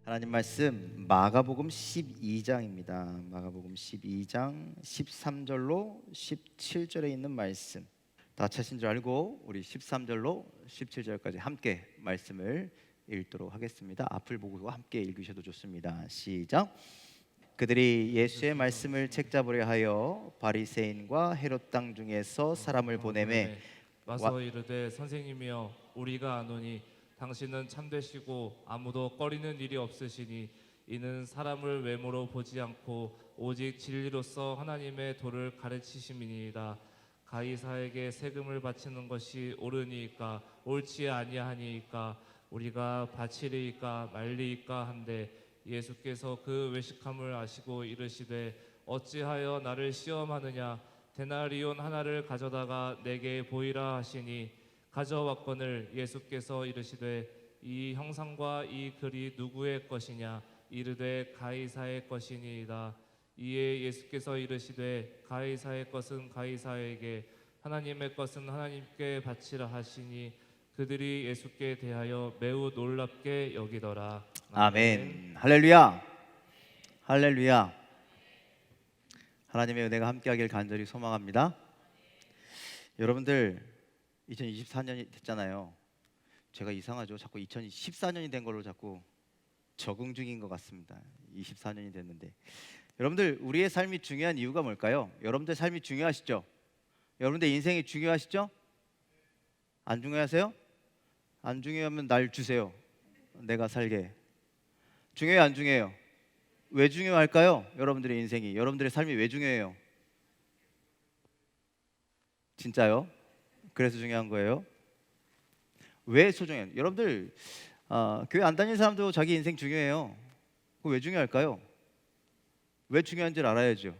하나님 말씀 마가복음 12장입니다. 마가복음 12장 13절로 17절에 있는 말씀. 다 찾으신 줄 알고 우리 13절로 17절까지 함께 말씀을 읽도록 하겠습니다. 앞을 보고 함께 읽으셔도 좋습니다. 시작. 그들이 예수의 말씀을 책잡으려 하여 바리새인과 헤롯 땅 중에서 사람을 보내매 와서 이르되 선생님이여 우리가 아노니 당신은 참되시고 아무도 꺼리는 일이 없으시니 이는 사람을 외모로 보지 않고 오직 진리로서 하나님의 도를 가르치심이니이다. 가이사에게 세금을 바치는 것이 옳으니까 옳지 아니하니까 우리가 바치리이까 말리이까 한데 예수께서 그 외식함을 아시고 이르시되 어찌하여 나를 시험하느냐 데나리온 하나를 가져다가 내게 보이라 하시니 가져왔거늘 예수께서 이르시되 이 형상과 이 글이 누구의 것이냐 이르되 가이사의 것이니이다. 이에 예수께서 이르시되 가이사의 것은 가이사에게 하나님의 것은 하나님께 바치라 하시니 그들이 예수께 대하여 매우 놀랍게 여기더라. 아멘. 할렐루야. 할렐루야. 하나님의 은혜가 함께하길 간절히 소망합니다. 여러분들 2024년이 됐잖아요. 제가 이상하죠. 자꾸 2014년이 된 걸로 자꾸 적응 중인 것 같습니다. 24년이 됐는데 여러분들 우리의 삶이 중요한 이유가 뭘까요? 여러분들 삶이 중요하시죠? 여러분들 인생이 중요하시죠? 안 중요하세요? 안 중요하면 날 주세요. 내가 살게. 중요해요, 안 중요해요? 왜 중요할까요? 여러분들의 인생이, 여러분들의 삶이 왜 중요해요? 진짜요? 그래서 중요한 거예요. 왜 소중해요? 여러분들 교회 안 다니는 사람도 자기 인생 중요해요. 그거 왜 중요할까요? 왜 중요한지를 알아야죠.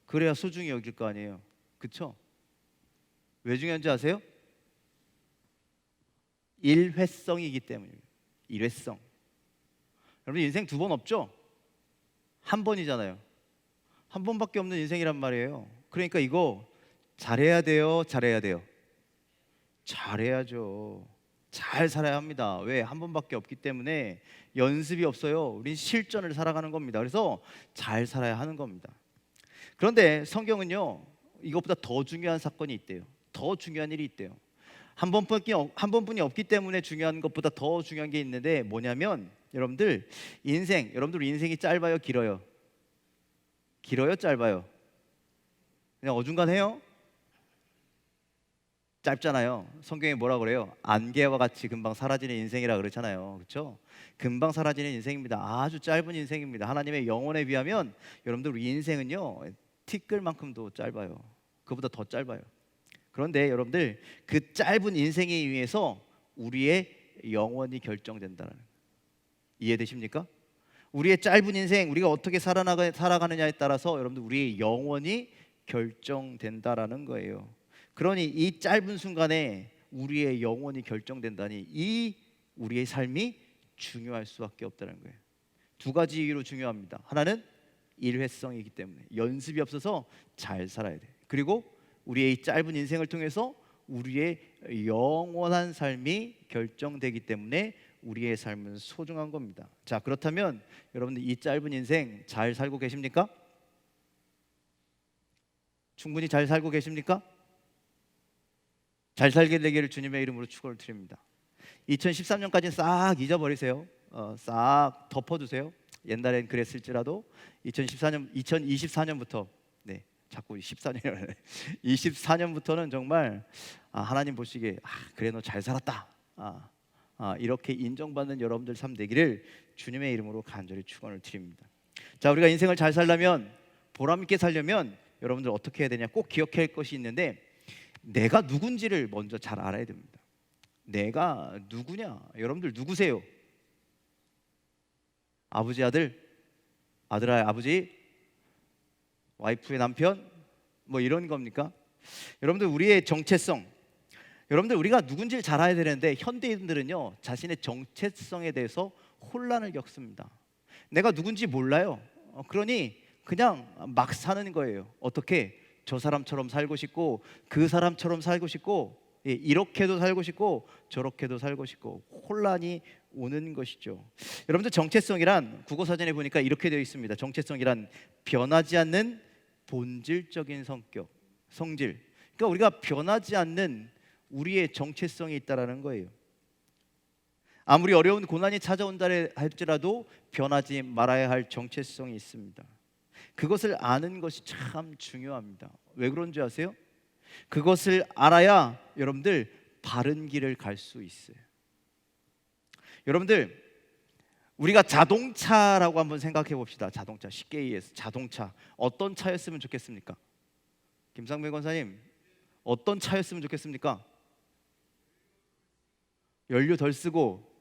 그래야 소중히 여길 거 아니에요. 그쵸? 왜 중요한지 아세요? 일회성이기 때문입니다. 일회성. 여러분 인생 두 번 없죠? 한 번이잖아요. 한 번밖에 없는 인생이란 말이에요. 그러니까 이거 잘해야 돼요, 잘해야 돼요. 잘해야죠. 잘 살아야 합니다. 왜? 한 번밖에 없기 때문에 연습이 없어요. 우린 실전을 살아가는 겁니다. 그래서 잘 살아야 하는 겁니다. 그런데 성경은요, 이것보다 더 중요한 사건이 있대요. 더 중요한 일이 있대요. 한 번뿐이 없기 때문에 중요한 것보다 더 중요한 게 있는데 뭐냐면 여러분들 여러분들 인생이 짧아요, 길어요? 길어요, 짧아요? 그냥 어중간해요? 짧잖아요. 성경에 뭐라 그래요? 안개와 같이 금방 사라지는 인생이라 그렇잖아요. 그렇죠? 금방 사라지는 인생입니다. 아주 짧은 인생입니다. 하나님의 영혼에 비하면 여러분들 우리 인생은요 티끌만큼도 짧아요. 그보다 더 짧아요. 그런데 여러분들 그 짧은 인생에 의해서 우리의 영혼이 결정된다는 거예요. 이해되십니까? 우리의 짧은 인생 우리가 어떻게 살아가느냐에 따라서 여러분들 우리의 영혼이 결정된다라는 거예요. 그러니 이 짧은 순간에 우리의 영혼이 결정된다니 이 우리의 삶이 중요할 수밖에 없다는 거예요. 두 가지 이유로 중요합니다. 하나는 일회성이기 때문에 연습이 없어서 잘 살아야 돼. 그리고 우리의 이 짧은 인생을 통해서 우리의 영원한 삶이 결정되기 때문에 우리의 삶은 소중한 겁니다. 자, 그렇다면 여러분들 이 짧은 인생 잘 살고 계십니까? 충분히 잘 살고 계십니까? 잘 살게 되기를 주님의 이름으로 축원을 드립니다. 2013년까지는 싹 잊어버리세요. 싹 덮어두세요. 옛날엔 그랬을지라도 2024년부터 자꾸 14년이래. 24년부터는 정말 하나님 보시기에 그래 너 잘 살았다. 이렇게 인정받는 여러분들 삶 되기를 주님의 이름으로 간절히 축원을 드립니다. 자, 우리가 인생을 잘 살려면 보람 있게 살려면 여러분들 어떻게 해야 되냐? 꼭 기억해야 할 것이 있는데 내가 누군지를 먼저 잘 알아야 됩니다. 내가 누구냐? 여러분들 누구세요? 아버지 아들, 아들의 아버지, 와이프의 남편, 뭐 이런 겁니까? 여러분들 우리의 정체성, 여러분들 우리가 누군지를 잘 알아야 되는데 현대인들은요 자신의 정체성에 대해서 혼란을 겪습니다. 내가 누군지 몰라요. 그러니 그냥 막 사는 거예요. 어떻게? 저 사람처럼 살고 싶고 그 사람처럼 살고 싶고 예, 이렇게도 살고 싶고 저렇게도 살고 싶고 혼란이 오는 것이죠. 여러분들 정체성이란 국어사전에 보니까 이렇게 되어 있습니다. 정체성이란 변하지 않는 본질적인 성격, 성질. 그러니까 우리가 변하지 않는 우리의 정체성이 있다라는 거예요. 아무리 어려운 고난이 찾아온다 할지라도 변하지 말아야 할 정체성이 있습니다. 그것을 아는 것이 참 중요합니다. 왜 그런지 아세요? 그것을 알아야 여러분들 바른 길을 갈 수 있어요. 여러분들 우리가 자동차라고 한번 생각해 봅시다. 자동차, 쉽게 이해해서 자동차 어떤 차였으면 좋겠습니까? 김상배 권사님, 어떤 차였으면 좋겠습니까? 연료 덜 쓰고,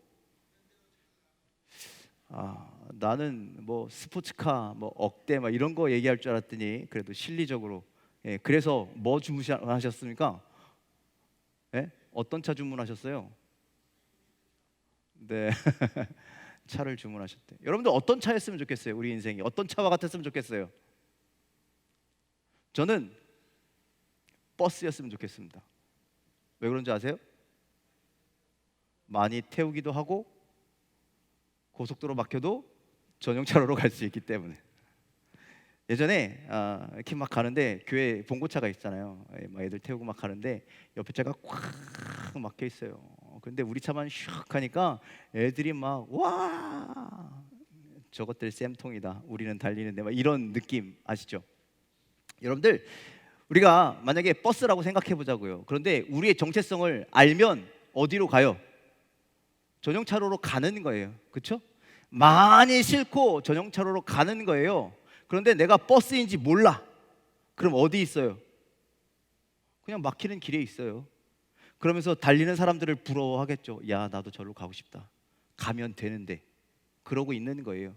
나는 뭐 스포츠카, 뭐 억대 막 이런 거 얘기할 줄 알았더니 그래도 실리적으로. 예, 그래서 뭐 주문하셨습니까? 예? 어떤 차 주문하셨어요? 네, 차를 주문하셨대. 여러분들 어떤 차였으면 좋겠어요? 우리 인생이 어떤 차와 같았으면 좋겠어요? 저는 버스였으면 좋겠습니다. 왜 그런지 아세요? 많이 태우기도 하고 고속도로 막혀도 전용차로로 갈 수 있기 때문에. 예전에 이렇게 막 가는데 교회 봉고차가 있잖아요. 막 애들 태우고 막 가는데 옆에 차가 꽉 막혀 있어요. 근데 우리 차만 슉 하니까 애들이 막 와, 저것들 쌤통이다. 우리는 달리는데 막 이런 느낌 아시죠? 여러분들 우리가 만약에 버스라고 생각해 보자고요. 그런데 우리의 정체성을 알면 어디로 가요? 전용차로로 가는 거예요. 그렇죠? 많이 싫고 전용차로로 가는 거예요. 그런데 내가 버스인지 몰라. 그럼 어디 있어요? 그냥 막히는 길에 있어요. 그러면서 달리는 사람들을 부러워하겠죠. 야, 나도 저로 가고 싶다. 가면 되는데. 그러고 있는 거예요.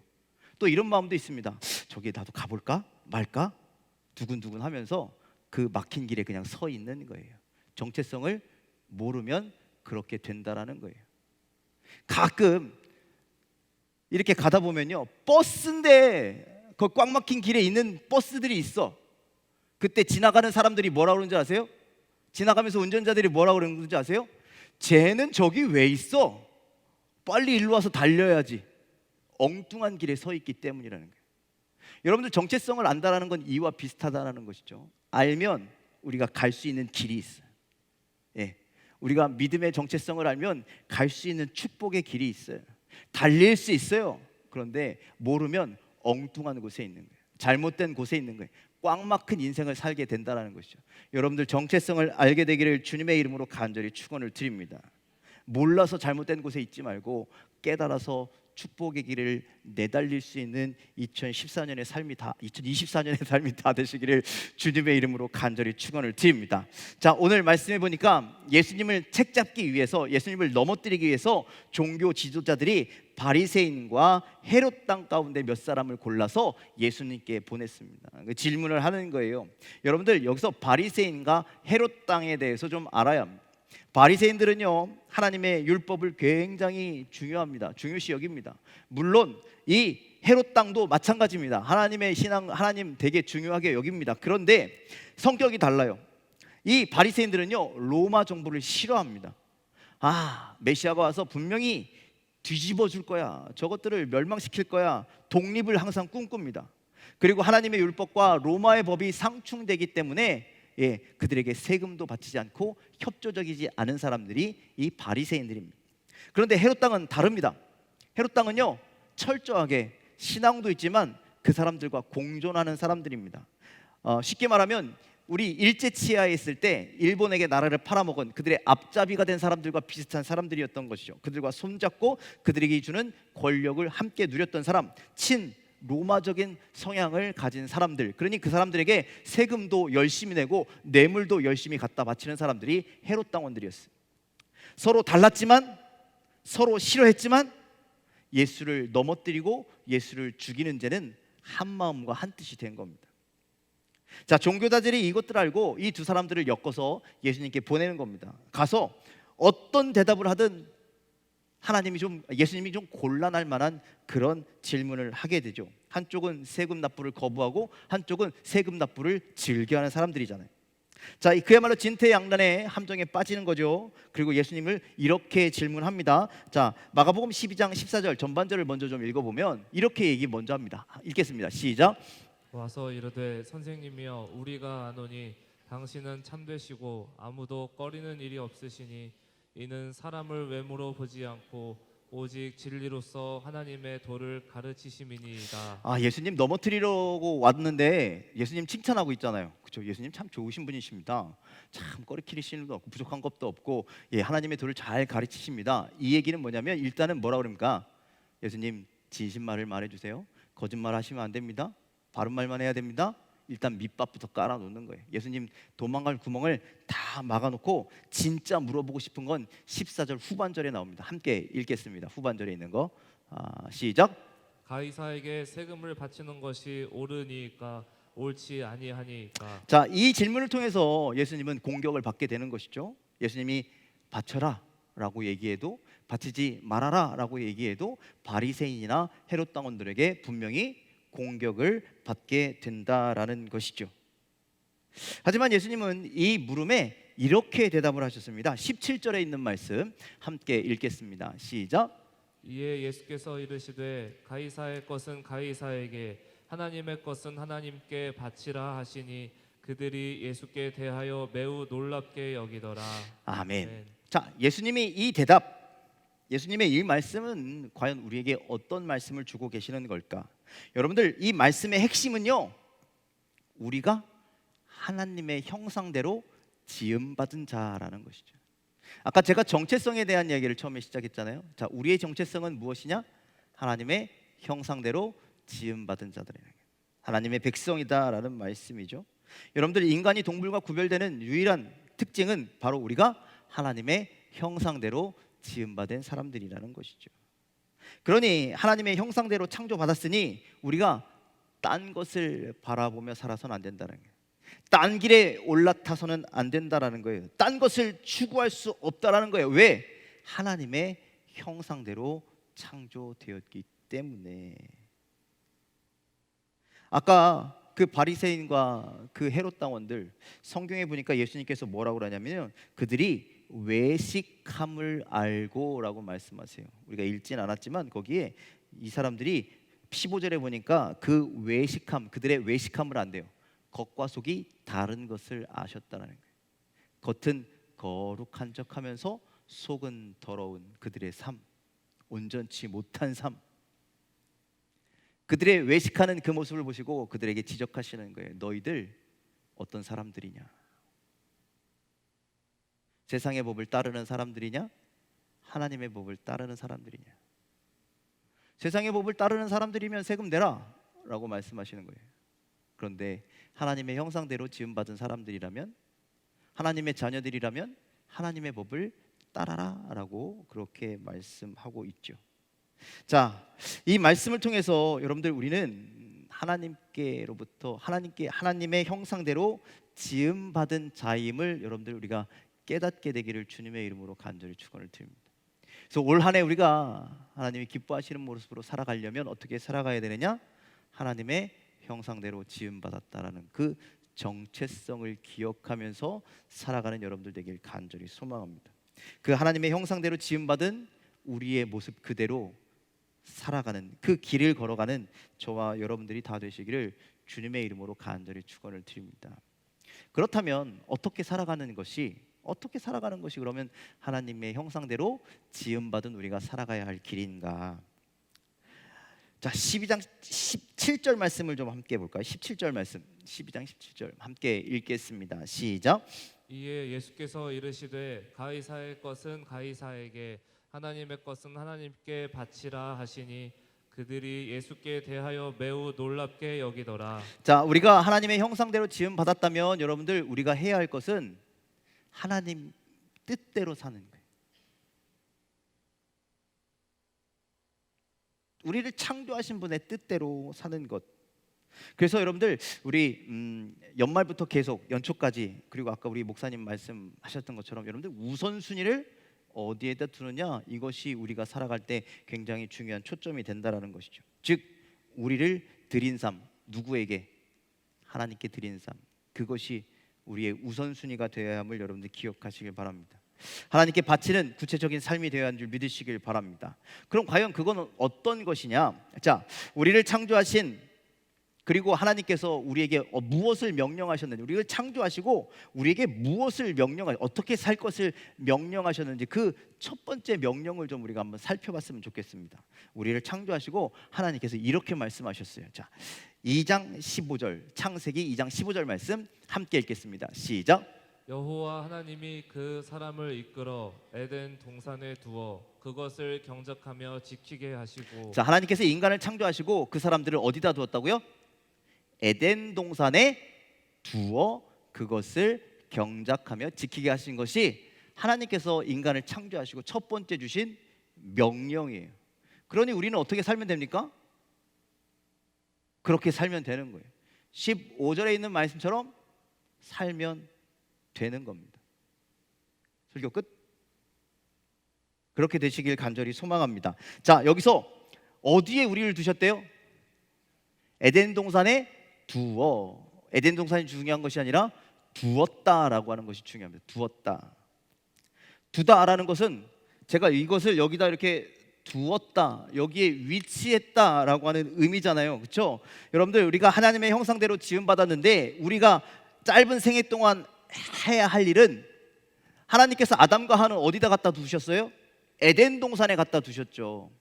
또 이런 마음도 있습니다. 저기 나도 가볼까 말까 두근두근 하면서 그 막힌 길에 그냥 서 있는 거예요. 정체성을 모르면 그렇게 된다라는 거예요. 가끔 이렇게 가다 보면요, 버스인데 그 꽉 막힌 길에 있는 버스들이 있어. 그때 지나가는 사람들이 뭐라 그러는지 아세요? 지나가면서 운전자들이 뭐라 그러는지 아세요? 쟤는 저기 왜 있어? 빨리 일로 와서 달려야지. 엉뚱한 길에 서 있기 때문이라는 거예요. 여러분들 정체성을 안다라는 건 이와 비슷하다라는 것이죠. 알면 우리가 갈 수 있는 길이 있어요. 예, 우리가 믿음의 정체성을 알면 갈 수 있는 축복의 길이 있어요. 달릴 수 있어요. 그런데 모르면 엉뚱한 곳에 있는 거예요. 잘못된 곳에 있는 거예요. 꽉 막힌 인생을 살게 된다는 것이죠. 여러분들 정체성을 알게 되기를 주님의 이름으로 간절히 축원을 드립니다. 몰라서 잘못된 곳에 있지 말고 깨달아서 축복의 길을 내달릴 수 있는 2024년의 삶이 다 되시기를 주님의 이름으로 간절히 축원을 드립니다. 자, 오늘 말씀해 보니까 예수님을 책잡기 위해서, 예수님을 넘어뜨리기 위해서 종교 지도자들이 바리새인과 헤롯 땅 가운데 몇 사람을 골라서 예수님께 보냈습니다. 질문을 하는 거예요. 여러분들 여기서 바리새인과 헤롯 땅에 대해서 좀 알아야 합니다. 바리새인들은요, 하나님의 율법을 굉장히 중요시 여깁니다. 물론 이 헤롯 땅도 마찬가지입니다. 하나님의 신앙, 하나님 되게 중요하게 여깁니다. 그런데 성격이 달라요. 이 바리새인들은요, 로마 정부를 싫어합니다. 메시아가 와서 분명히 뒤집어 줄 거야, 저것들을 멸망시킬 거야, 독립을 항상 꿈꿉니다. 그리고 하나님의 율법과 로마의 법이 상충되기 때문에 그들에게 세금도 바치지 않고 협조적이지 않은 사람들이 이 바리새인들입니다. 그런데 헤롯 땅은 다릅니다. 헤롯 땅은요, 철저하게 신앙도 있지만 그 사람들과 공존하는 사람들입니다. 쉽게 말하면 우리 일제치하에 있을 때 일본에게 나라를 팔아먹은 그들의 앞잡이가 된 사람들과 비슷한 사람들이었던 것이죠. 그들과 손잡고 그들에게 주는 권력을 함께 누렸던 사람, 로마적인 성향을 가진 사람들, 그러니 그 사람들에게 세금도 열심히 내고 뇌물도 열심히 갖다 바치는 사람들이 헤롯 당원들이었어요. 서로 달랐지만, 서로 싫어했지만 예수를 넘어뜨리고 예수를 죽이는 죄는 한 마음과 한 뜻이 된 겁니다. 자, 종교자들이 이것들을 알고 이 두 사람들을 엮어서 예수님께 보내는 겁니다. 가서 어떤 대답을 하든 예수님이 좀 곤란할 만한 그런 질문을 하게 되죠. 한쪽은 세금 납부를 거부하고 한쪽은 세금 납부를 즐겨하는 사람들이잖아요. 자, 그야말로 진퇴양난의 함정에 빠지는 거죠. 그리고 예수님을 이렇게 질문합니다. 자, 마가복음 12장 14절 전반절을 먼저 좀 읽어보면 이렇게 얘기 먼저 합니다. 읽겠습니다. 시작. 와서 이르되 선생님이여 우리가 아노니 당신은 참되시고 아무도 꺼리는 일이 없으시니 이는 사람을 외모로 보지 않고 오직 진리로서 하나님의 도를 가르치심이니이다. 예수님 넘어뜨리려고 왔는데 예수님 칭찬하고 있잖아요. 그렇죠? 예수님 참 좋으신 분이십니다. 참 꺼리키리시는 도 없고 부족한 것도 없고, 하나님의 도를 잘 가르치십니다. 이 얘기는 뭐냐면 일단은 뭐라 그럽니까? 예수님 진실말을 말해주세요. 거짓말 하시면 안 됩니다. 바른 말만 해야 됩니다. 일단 밑밥부터 깔아놓는 거예요. 예수님 도망갈 구멍을 다 막아놓고 진짜 물어보고 싶은 건 14절 후반절에 나옵니다. 함께 읽겠습니다. 후반절에 있는 거. 시작. 가이사에게 세금을 바치는 것이 옳으니까 옳지 아니하니까. 자, 이 질문을 통해서 예수님은 공격을 받게 되는 것이죠. 예수님이 바쳐라 라고 얘기해도, 바치지 말아라 라고 얘기해도 바리새인이나 헤롯 당원들에게 분명히 공격을 받게 된다라는 것이죠. 하지만 예수님은 이 물음에 이렇게 대답을 하셨습니다. 17절에 있는 말씀 함께 읽겠습니다. 시작. 이에 예수께서 이르시되 가이사의 것은 가이사에게 하나님의 것은 하나님께 바치라 하시니 그들이 예수께 대하여 매우 놀랍게 여기더라. 아멘. 자, 예수님이 이 대답, 예수님의 이 말씀은 과연 우리에게 어떤 말씀을 주고 계시는 걸까? 여러분들, 이 말씀의 핵심은요, 우리가 하나님의 형상대로 지음받은 자라는 것이죠. 아까 제가 정체성에 대한 이야기를 처음에 시작했잖아요. 자, 우리의 정체성은 무엇이냐? 하나님의 형상대로 지음받은 자들이에요. 하나님의 백성이다라는 말씀이죠. 여러분들, 인간이 동물과 구별되는 유일한 특징은 바로 우리가 하나님의 형상대로 지음받은 사람들이라는 것이죠. 그러니 하나님의 형상대로 창조받았으니 우리가 딴 것을 바라보며 살아서는 안 된다는 거예요. 딴 길에 올라타서는 안 된다라는 거예요. 딴 것을 추구할 수 없다라는 거예요. 왜? 하나님의 형상대로 창조되었기 때문에. 아까 그 바리새인과 그 헤롯 당원들, 성경에 보니까 예수님께서 뭐라고 그러냐면요, 그들이 외식함을 알고라고 말씀하세요. 우리가 읽진 않았지만 거기에 이 사람들이 15절에 보니까 그 외식함, 그들의 외식함을 안돼요. 겉과 속이 다른 것을 아셨다는 거예요. 겉은 거룩한 척하면서 속은 더러운 그들의 삶, 온전치 못한 삶. 그들의 외식하는 그 모습을 보시고 그들에게 지적하시는 거예요. 너희들 어떤 사람들이냐? 세상의 법을 따르는 사람들이냐? 하나님의 법을 따르는 사람들이냐? 세상의 법을 따르는 사람들이면 세금 내라 라고 말씀하시는 거예요. 그런데 하나님의 형상대로 지음받은 사람들이라면, 하나님의 자녀들이라면 하나님의 법을 따라라 라고 그렇게 말씀하고 있죠. 자, 이 말씀을 통해서 여러분들, 우리는 하나님께로부터 하나님의 형상대로 지음받은 자임을 여러분들 우리가 깨닫게 되기를 주님의 이름으로 간절히 축원을 드립니다. 그래서 올 한 해 우리가 하나님이 기뻐하시는 모습으로 살아가려면 어떻게 살아가야 되느냐? 하나님의 형상대로 지음받았다라는 그 정체성을 기억하면서 살아가는 여러분들 되길 간절히 소망합니다. 그 하나님의 형상대로 지음받은 우리의 모습 그대로 살아가는, 그 길을 걸어가는 저와 여러분들이 다 되시기를 주님의 이름으로 간절히 축원을 드립니다. 그렇다면 어떻게 살아가는 것이 그러면 하나님의 형상대로 지음받은 우리가 살아가야 할 길인가? 자, 12장 17절 말씀을 좀 함께 볼까요? 17절 말씀, 12장 17절 함께 읽겠습니다. 시작. 이에 예수께서 이르시되 가이사의 것은 가이사에게 하나님의 것은 하나님께 바치라 하시니 그들이 예수께 대하여 매우 놀랍게 여기더라. 자, 우리가 하나님의 형상대로 지음 받았다면 여러분들, 우리가 해야 할 것은 하나님 뜻대로 사는 거예요. 우리를 창조하신 분의 뜻대로 사는 것. 그래서 여러분들, 우리 연말부터 계속 연초까지, 그리고 아까 우리 목사님 말씀하셨던 것처럼 여러분들 우선순위를 어디에다 두느냐, 이것이 우리가 살아갈 때 굉장히 중요한 초점이 된다라는 것이죠. 즉, 우리를 드린 삶, 누구에게? 하나님께 드린 삶, 그것이 우리의 우선순위가 되어야 함을 여러분들 기억하시길 바랍니다. 하나님께 바치는 구체적인 삶이 되어야 하는 줄 믿으시길 바랍니다. 그럼 과연 그건 어떤 것이냐? 자, 우리를 창조하신, 그리고 하나님께서 우리에게 무엇을 명령하셨는지, 우리를 창조하시고 우리에게 무엇을 어떻게 살 것을 명령하셨는지 그 첫 번째 명령을 좀 우리가 한번 살펴봤으면 좋겠습니다. 우리를 창조하시고 하나님께서 이렇게 말씀하셨어요. 자, 2장 15절, 창세기 2장 15절 말씀 함께 읽겠습니다. 시작. 여호와 하나님이 그 사람을 이끌어 에덴 동산에 두어 그것을 경작하며 지키게 하시고. 자, 하나님께서 인간을 창조하시고 그 사람들을 어디다 두었다고요? 에덴 동산에 두어 그것을 경작하며 지키게 하신 것이 하나님께서 인간을 창조하시고 첫 번째 주신 명령이에요. 그러니 우리는 어떻게 살면 됩니까? 그렇게 살면 되는 거예요. 15절에 있는 말씀처럼 살면 되는 겁니다. 설교 끝. 그렇게 되시길 간절히 소망합니다. 자, 여기서 어디에 우리를 두셨대요? 에덴 동산에 두어. 에덴 동산이 중요한 것이 아니라 두었다라고 하는 것이 중요합니다. 두었다. 두다라는 것은 제가 이것을 여기다 이렇게 두었다, 여기에 위치했다라고 하는 의미잖아요. 그렇죠? 여러분들, 우리가 하나님의 형상대로 지음받았는데 우리가 짧은 생애 동안 해야 할 일은, 하나님께서 아담과 하와는 어디다 갖다 두셨어요? 에덴 동산에 갖다 두셨죠.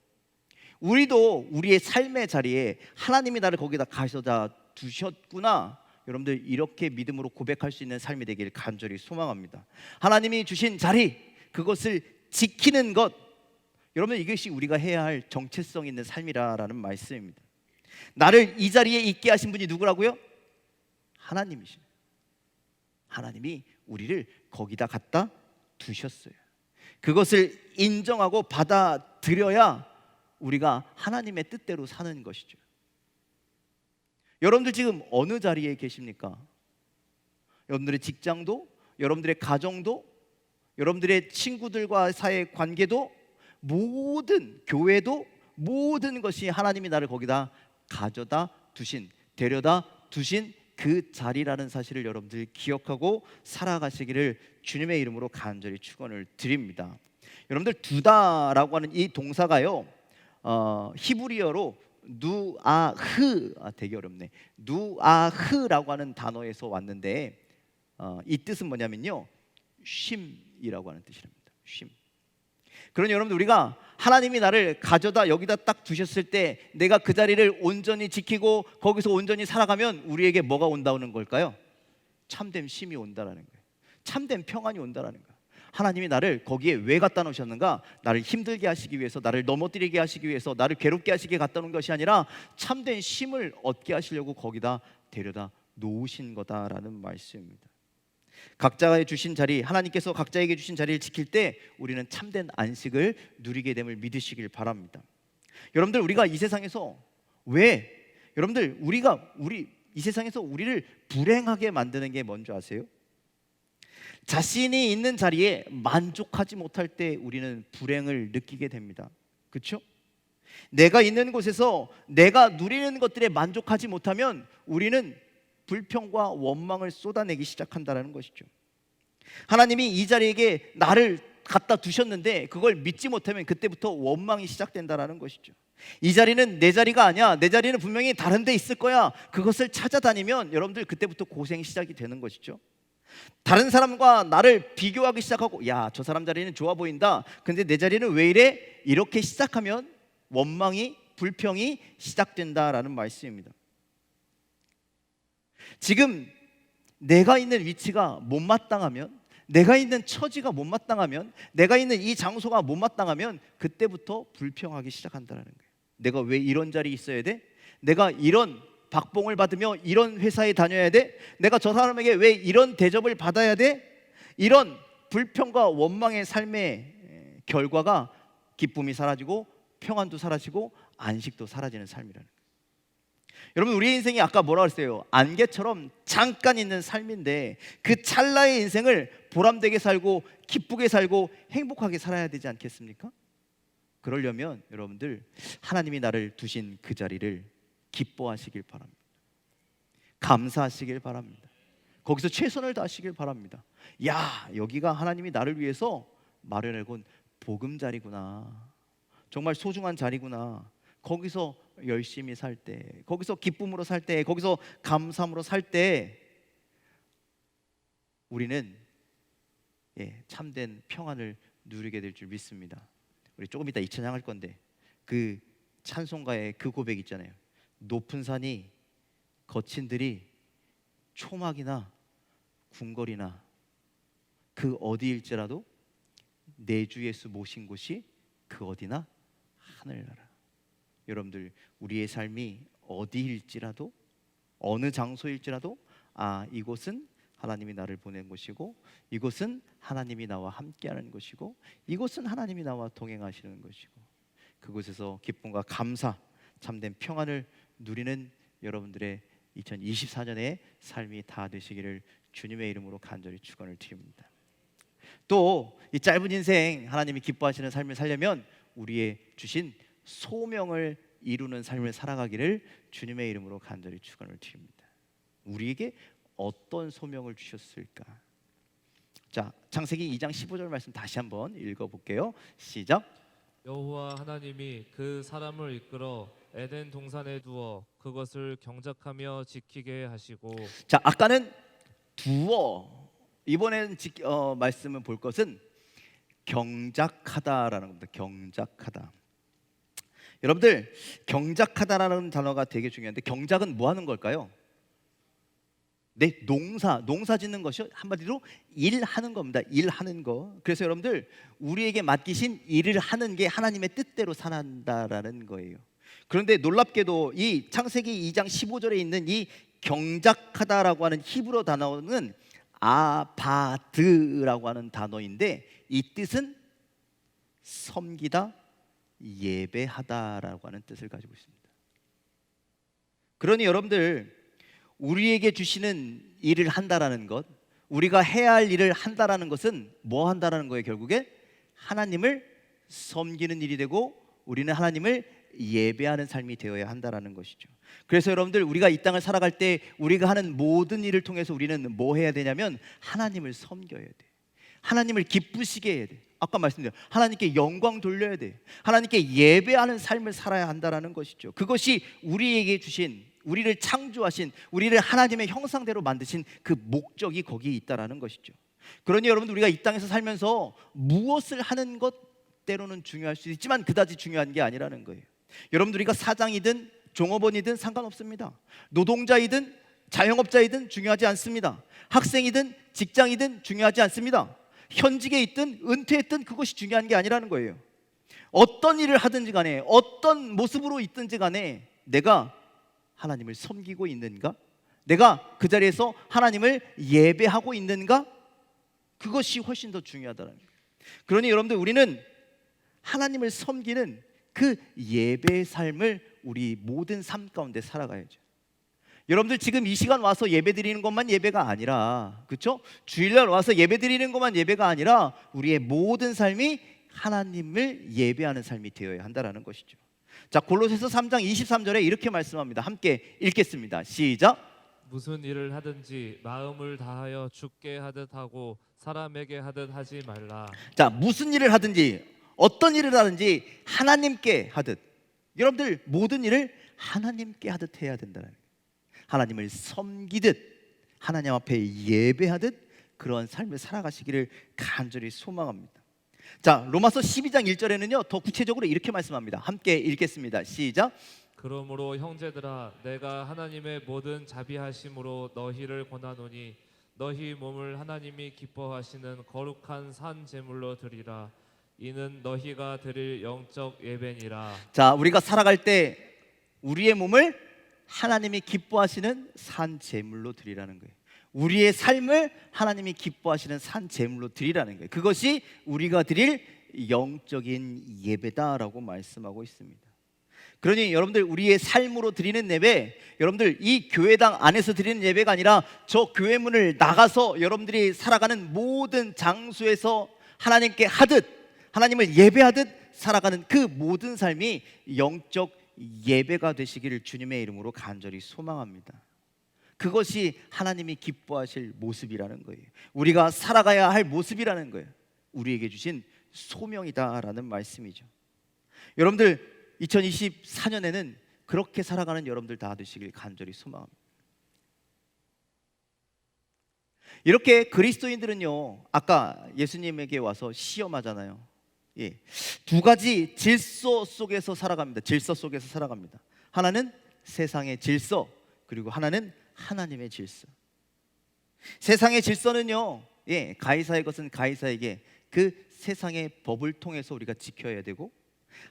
우리도 우리의 삶의 자리에 하나님이 나를 거기다 가져다 두셨구나, 여러분들 이렇게 믿음으로 고백할 수 있는 삶이 되길 간절히 소망합니다. 하나님이 주신 자리, 그것을 지키는 것, 여러분 이것이 우리가 해야 할 정체성 있는 삶이라는 말씀입니다. 나를 이 자리에 있게 하신 분이 누구라고요? 하나님이십니다. 하나님이 우리를 거기다 갖다 두셨어요. 그것을 인정하고 받아들여야 우리가 하나님의 뜻대로 사는 것이죠. 여러분들 지금 어느 자리에 계십니까? 여러분들의 직장도, 여러분들의 가정도, 여러분들의 친구들과 사이의 관계도, 모든 교회도, 모든 것이 하나님이 나를 거기다 가져다 두신, 데려다 두신 그 자리라는 사실을 여러분들이 기억하고 살아가시기를 주님의 이름으로 간절히 축원을 드립니다. 여러분들, 두다라고 하는 이 동사가요, 히브리어로 누아흐, 되게 어렵네. 누아흐라고 하는 단어에서 왔는데 이 뜻은 뭐냐면요, 쉼이라고 하는 뜻이랍니다. 쉼. 그러니 여러분들, 우리가 하나님이 나를 가져다 여기다 딱 두셨을 때 내가 그 자리를 온전히 지키고 거기서 온전히 살아가면 우리에게 뭐가 온다는 걸까요? 참된 쉼이 온다라는 거예요. 참된 평안이 온다라는 거예요. 하나님이 나를 거기에 왜 갖다 놓으셨는가? 나를 힘들게 하시기 위해서, 나를 넘어뜨리게 하시기 위해서, 나를 괴롭게 하시게 갖다 놓은 것이 아니라 참된 쉼을 얻게 하시려고 거기다 데려다 놓으신 거다라는 말씀입니다. 각자가 주신 자리, 하나님께서 각자에게 주신 자리를 지킬 때 우리는 참된 안식을 누리게 됨을 믿으시길 바랍니다. 여러분들, 우리가 이 세상에서 여러분들 우리 이 세상에서 우리를 불행하게 만드는 게 뭔지 아세요? 자신이 있는 자리에 만족하지 못할 때 우리는 불행을 느끼게 됩니다. 그렇죠? 내가 있는 곳에서 내가 누리는 것들에 만족하지 못하면 우리는 불평과 원망을 쏟아내기 시작한다는 것이죠. 하나님이 이 자리에게 나를 갖다 두셨는데 그걸 믿지 못하면 그때부터 원망이 시작된다는 것이죠. 이 자리는 내 자리가 아니야, 내 자리는 분명히 다른 데 있을 거야, 그것을 찾아다니면 여러분들 그때부터 고생이 시작이 되는 것이죠. 다른 사람과 나를 비교하기 시작하고, 야, 저 사람 자리는 좋아 보인다, 근데 내 자리는 왜 이래? 이렇게 시작하면 원망이, 불평이 시작된다라는 말씀입니다. 지금 내가 있는 위치가 못마땅하면, 내가 있는 처지가 못마땅하면, 내가 있는 이 장소가 못마땅하면 그때부터 불평하기 시작한다는 거예요. 내가 왜 이런 자리에 있어야 돼? 내가 이런 박봉을 받으며 이런 회사에 다녀야 돼? 내가 저 사람에게 왜 이런 대접을 받아야 돼? 이런 불평과 원망의 삶의 결과가 기쁨이 사라지고 평안도 사라지고 안식도 사라지는 삶이라는 거예요. 여러분, 우리의 인생이 아까 뭐라고 했어요? 안개처럼 잠깐 있는 삶인데 그 찰나의 인생을 보람되게 살고 기쁘게 살고 행복하게 살아야 되지 않겠습니까? 그러려면 여러분들, 하나님이 나를 두신 그 자리를 기뻐하시길 바랍니다. 감사하시길 바랍니다. 거기서 최선을 다하시길 바랍니다. 야, 여기가 하나님이 나를 위해서 마련해 본 보금자리구나. 정말 소중한 자리구나. 거기서 열심히 살 때, 거기서 기쁨으로 살 때, 거기서 감사함으로 살 때 우리는 참된 평안을 누리게 될 줄 믿습니다. 우리 조금 이따 이 찬양할 건데 그 찬송가의 그 고백 있잖아요. 높은 산이 거친 들이 초막이나 궁궐이나 그 어디일지라도 내 주 예수 모신 곳이 그 어디나 하늘나라. 여러분들, 우리의 삶이 어디일지라도 어느 장소일지라도 이곳은 하나님이 나를 보낸 곳이고, 이곳은 하나님이 나와 함께하는 곳이고, 이곳은 하나님이 나와 동행하시는 곳이고, 그곳에서 기쁨과 감사, 참된 평안을 누리는 여러분들의 2024년의 삶이 다 되시기를 주님의 이름으로 간절히 축원을 드립니다. 또 이 짧은 인생 하나님이 기뻐하시는 삶을 살려면 우리의 주신 소명을 이루는 삶을 살아가기를 주님의 이름으로 간절히 축원을 드립니다. 우리에게 어떤 소명을 주셨을까? 자, 창세기 2장 15절 말씀 다시 한번 읽어볼게요. 시작. 여호와 하나님이 그 사람을 이끌어 에덴 동산에 두어 그것을 경작하며 지키게 하시고. 자, 아까는 두어, 이번에는 말씀을 볼 것은 경작하다라는 겁니다. 경작하다. 여러분들, 경작하다라는 단어가 되게 중요한데 경작은 뭐 하는 걸까요? 네, 농사 짓는 것이 한마디로 일하는 겁니다. 일하는 거. 그래서 여러분들, 우리에게 맡기신 일을 하는 게 하나님의 뜻대로 산다라는 거예요. 그런데 놀랍게도 이 창세기 2장 15절에 있는 이 경작하다라고 하는 히브리어 단어는 아바드라고 하는 단어인데 이 뜻은 섬기다, 예배하다라고 하는 뜻을 가지고 있습니다. 그러니 여러분들, 우리에게 주시는 일을 한다라는 것, 우리가 해야 할 일을 한다라는 것은 뭐 한다라는 거예요? 결국에 하나님을 섬기는 일이 되고 우리는 하나님을 예배하는 삶이 되어야 한다라는 것이죠. 그래서 여러분들, 우리가 이 땅을 살아갈 때 우리가 하는 모든 일을 통해서 우리는 뭐 해야 되냐면 하나님을 섬겨야 돼. 하나님을 기쁘시게 해야 돼. 아까 말씀드린 하나님께 영광 돌려야 돼. 하나님께 예배하는 삶을 살아야 한다라는 것이죠. 그것이 우리에게 주신, 우리를 창조하신, 우리를 하나님의 형상대로 만드신 그 목적이 거기에 있다라는 것이죠. 그러니 여러분들, 우리가 이 땅에서 살면서 무엇을 하는 것 때로는 중요할 수 있지만 그다지 중요한 게 아니라는 거예요. 여러분들, 우리가 사장이든 종업원이든 상관없습니다. 노동자이든 자영업자이든 중요하지 않습니다. 학생이든 직장이든 중요하지 않습니다. 현직에 있든 은퇴했든 그것이 중요한 게 아니라는 거예요. 어떤 일을 하든지 간에, 어떤 모습으로 있든지 간에 내가 하나님을 섬기고 있는가? 내가 그 자리에서 하나님을 예배하고 있는가? 그것이 훨씬 더 중요하다는 거예요. 그러니 여러분들, 우리는 하나님을 섬기는 그 예배의 삶을 우리 모든 삶 가운데 살아가야죠. 여러분들, 지금 이 시간 와서 예배 드리는 것만 예배가 아니라, 그렇죠? 주일날 와서 예배 드리는 것만 예배가 아니라 우리의 모든 삶이 하나님을 예배하는 삶이 되어야 한다는 것이죠. 자, 골로새서 3장 23절에 이렇게 말씀합니다. 함께 읽겠습니다. 시작. 무슨 일을 하든지 마음을 다하여 주께 하듯 하고 사람에게 하듯 하지 말라. 자, 무슨 일을 하든지, 어떤 일을 하든지 하나님께 하듯. 여러분들, 모든 일을 하나님께 하듯 해야 된다는 거예요. 하나님을 섬기듯, 하나님 앞에 예배하듯 그런 삶을 살아가시기를 간절히 소망합니다. 자, 로마서 12장 1절에는요 더 구체적으로 이렇게 말씀합니다. 함께 읽겠습니다. 시작. 그러므로 형제들아, 내가 하나님의 모든 자비하심으로 너희를 권하노니 너희 몸을 하나님이 기뻐하시는 거룩한 산 제물로 드리라. 이는 너희가 드릴 영적 예배니라. 자, 우리가 살아갈 때 우리의 몸을 하나님이 기뻐하시는 산 제물로 드리라는 거예요. 우리의 삶을 하나님이 기뻐하시는 산 제물로 드리라는 거예요. 그것이 우리가 드릴 영적인 예배다라고 말씀하고 있습니다. 그러니 여러분들, 우리의 삶으로 드리는 예배, 여러분들 이 교회당 안에서 드리는 예배가 아니라 저 교회 문을 나가서 여러분들이 살아가는 모든 장소에서 하나님께 하듯, 하나님을 예배하듯 살아가는 그 모든 삶이 영적 예배가 되시기를 주님의 이름으로 간절히 소망합니다. 그것이 하나님이 기뻐하실 모습이라는 거예요. 우리가 살아가야 할 모습이라는 거예요. 우리에게 주신 소명이다라는 말씀이죠. 여러분들 2024년에는 그렇게 살아가는 여러분들 다 되시길 간절히 소망합니다. 이렇게 그리스도인들은요, 아까 예수님에게 와서 시험하잖아요. 예, 두 가지 질서 속에서 살아갑니다. 질서 속에서 살아갑니다. 하나는 세상의 질서, 그리고 하나는 하나님의 질서. 세상의 질서는요, 예, 가이사의 것은 가이사에게, 그 세상의 법을 통해서 우리가 지켜야 되고,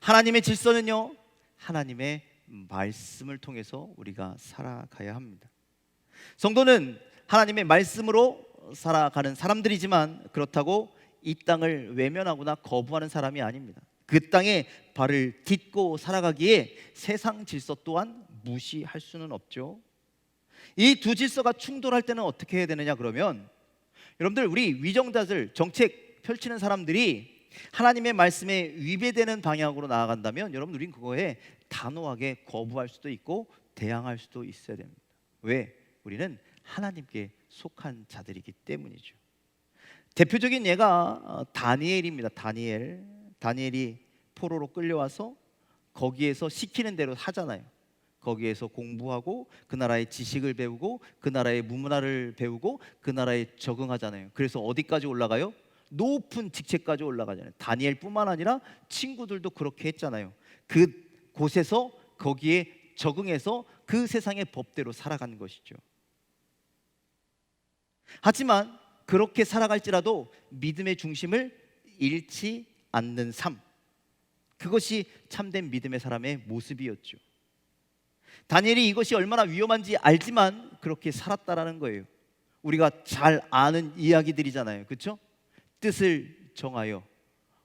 하나님의 질서는요, 하나님의 말씀을 통해서 우리가 살아가야 합니다. 성도는 하나님의 말씀으로 살아가는 사람들이지만, 그렇다고 이 땅을 외면하거나 거부하는 사람이 아닙니다. 그 땅에 발을 딛고 살아가기에 세상 질서 또한 무시할 수는 없죠. 이 두 질서가 충돌할 때는 어떻게 해야 되느냐 그러면, 여러분들, 우리 위정자들, 정책 펼치는 사람들이 하나님의 말씀에 위배되는 방향으로 나아간다면 여러분, 우린 그거에 단호하게 거부할 수도 있고 대항할 수도 있어야 됩니다. 왜? 우리는 하나님께 속한 자들이기 때문이죠. 대표적인 예가 다니엘입니다. 다니엘이 포로로 끌려와서 거기에서 시키는 대로 하잖아요. 거기에서 공부하고 그 나라의 지식을 배우고 그 나라의 문화를 배우고 그 나라에 적응하잖아요. 그래서 어디까지 올라가요? 높은 직책까지 올라가잖아요. 다니엘뿐만 아니라 친구들도 그렇게 했잖아요. 그 곳에서 거기에 적응해서 그 세상의 법대로 살아가는 것이죠. 하지만 그렇게 살아갈지라도 믿음의 중심을 잃지 않는 삶, 그것이 참된 믿음의 사람의 모습이었죠. 다니엘이 이것이 얼마나 위험한지 알지만 그렇게 살았다라는 거예요. 우리가 잘 아는 이야기들이잖아요. 그렇죠? 뜻을 정하여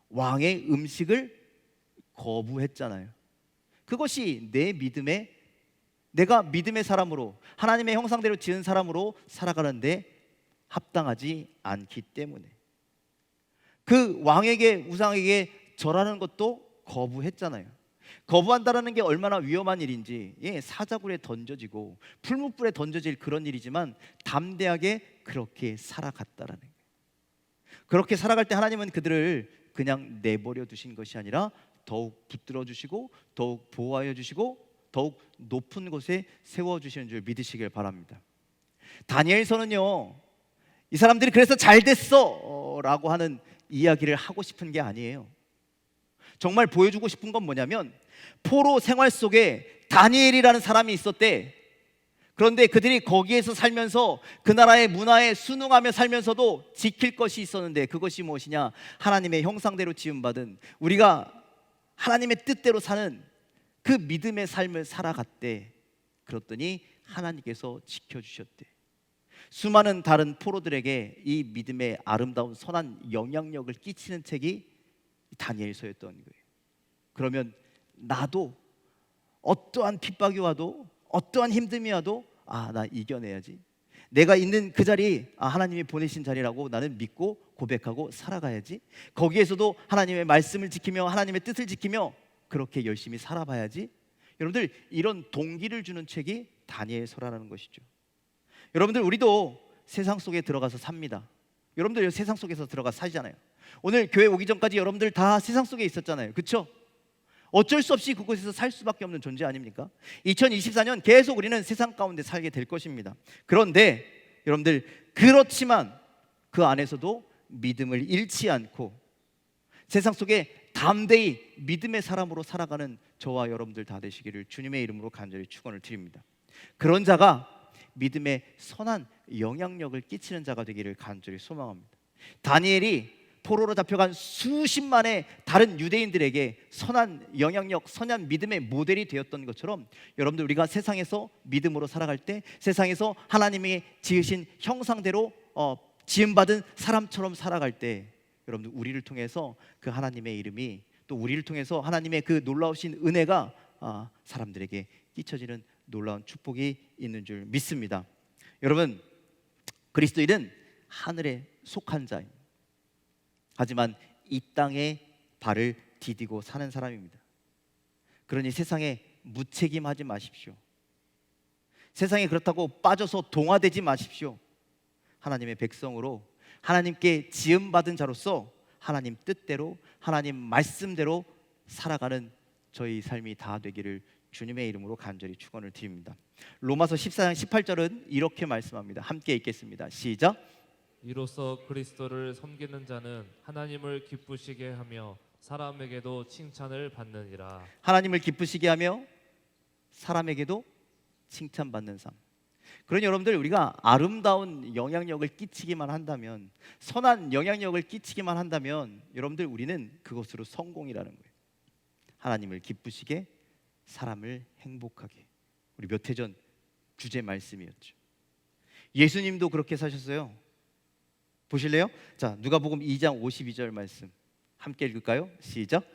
왕의 음식을 거부했잖아요. 그것이 내가 믿음의 사람으로, 하나님의 형상대로 지은 사람으로 살아가는데 합당하지 않기 때문에, 그 왕에게, 우상에게 절하는 것도 거부했잖아요. 거부한다라는 게 얼마나 위험한 일인지, 예, 사자굴에 던져지고 풀무불에 던져질 그런 일이지만 담대하게 그렇게 살아갔다라는 거예요. 그렇게 살아갈 때 하나님은 그들을 그냥 내버려 두신 것이 아니라 더욱 붙들어 주시고 더욱 보호하여 주시고 더욱 높은 곳에 세워 주시는 줄 믿으시길 바랍니다. 다니엘서는요, 이 사람들이 그래서 잘 됐어 라고 하는 이야기를 하고 싶은 게 아니에요. 정말 보여주고 싶은 건 뭐냐면, 포로 생활 속에 다니엘이라는 사람이 있었대. 그런데 그들이 거기에서 살면서 그 나라의 문화에 순응하며 살면서도 지킬 것이 있었는데, 그것이 무엇이냐? 하나님의 형상대로 지음받은, 우리가 하나님의 뜻대로 사는 그 믿음의 삶을 살아갔대. 그랬더니 하나님께서 지켜주셨대. 수많은 다른 포로들에게 이 믿음의 아름다운 선한 영향력을 끼치는 책이 다니엘서였던 거예요. 그러면 나도 어떠한 핍박이 와도 어떠한 힘듦이 와도 나 이겨내야지. 내가 있는 그 자리, 하나님이 보내신 자리라고 나는 믿고 고백하고 살아가야지. 거기에서도 하나님의 말씀을 지키며 하나님의 뜻을 지키며 그렇게 열심히 살아봐야지. 여러분들, 이런 동기를 주는 책이 다니엘서라는 것이죠. 여러분들, 우리도 세상 속에 들어가서 삽니다. 여러분들 세상 속에서 들어가 사시잖아요. 오늘 교회 오기 전까지 여러분들 다 세상 속에 있었잖아요. 그렇죠? 어쩔 수 없이 그곳에서 살 수밖에 없는 존재 아닙니까? 2024년 계속 우리는 세상 가운데 살게 될 것입니다. 그런데 여러분들, 그렇지만 그 안에서도 믿음을 잃지 않고 세상 속에 담대히 믿음의 사람으로 살아가는 저와 여러분들 다 되시기를 주님의 이름으로 간절히 축원을 드립니다. 그런 자가 믿음의 선한 영향력을 끼치는 자가 되기를 간절히 소망합니다. 다니엘이 포로로 잡혀간 수십만의 다른 유대인들에게 선한 영향력, 선한 믿음의 모델이 되었던 것처럼, 여러분들, 우리가 세상에서 믿음으로 살아갈 때, 세상에서 하나님이 지으신 형상대로 지음받은 사람처럼 살아갈 때, 여러분들, 우리를 통해서 그 하나님의 이름이, 또 우리를 통해서 하나님의 그 놀라우신 은혜가 사람들에게 끼쳐지는 놀라운 축복이 있는 줄 믿습니다. 여러분, 그리스도인은 하늘에 속한 자입니다. 하지만 이 땅에 발을 디디고 사는 사람입니다. 그러니 세상에 무책임하지 마십시오. 세상에 그렇다고 빠져서 동화되지 마십시오. 하나님의 백성으로 하나님께 지음받은 자로서 하나님 뜻대로 하나님 말씀대로 살아가는 저희 삶이 다 되기를 주님의 이름으로 간절히 축원을 드립니다. 로마서 14장 18절은 이렇게 말씀합니다. 함께 읽겠습니다. 시작. 이로써 그리스도를 섬기는 자는 하나님을 기쁘시게 하며 사람에게도 칭찬을 받느니라. 하나님을 기쁘시게 하며 사람에게도 칭찬받는 삶. 그러니 여러분들, 우리가 아름다운 영향력을 끼치기만 한다면, 선한 영향력을 끼치기만 한다면 여러분들, 우리는 그것으로 성공이라는 거예요. 하나님을 기쁘시게, 사람을 행복하게. 우리 몇 해 전 주제 말씀이었죠. 예수님도 그렇게 사셨어요. 보실래요? 자, 누가복음 2장 52절 말씀 함께 읽을까요? 시작.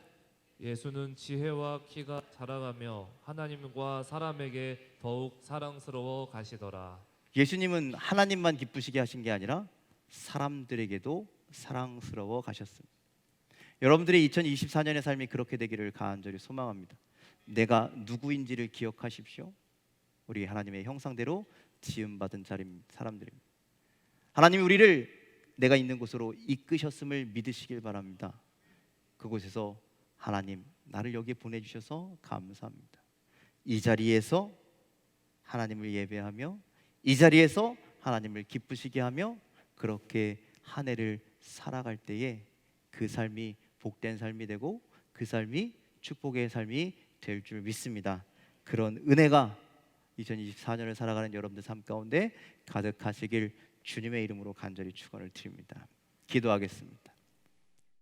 예수는 지혜와 키가 자라가며 하나님과 사람에게 더욱 사랑스러워 가시더라. 예수님은 하나님만 기쁘시게 하신 게 아니라 사람들에게도 사랑스러워 가셨습니다. 여러분들의 2024년의 삶이 그렇게 되기를 간절히 소망합니다. 내가 누구인지를 기억하십시오. 우리 하나님의 형상대로 지음받은 사람들입니다. 하나님이 우리를 내가 있는 곳으로 이끄셨음을 믿으시길 바랍니다. 그곳에서 하나님, 나를 여기에 보내주셔서 감사합니다. 이 자리에서 하나님을 예배하며, 이 자리에서 하나님을 기쁘시게 하며, 그렇게 한 해를 살아갈 때에 그 삶이 복된 삶이 되고 그 삶이 축복의 삶이 될 줄 믿습니다. 그런 은혜가 2024년을 살아가는 여러분들 삶 가운데 가득하시길 주님의 이름으로 간절히 축원을 드립니다. 기도하겠습니다.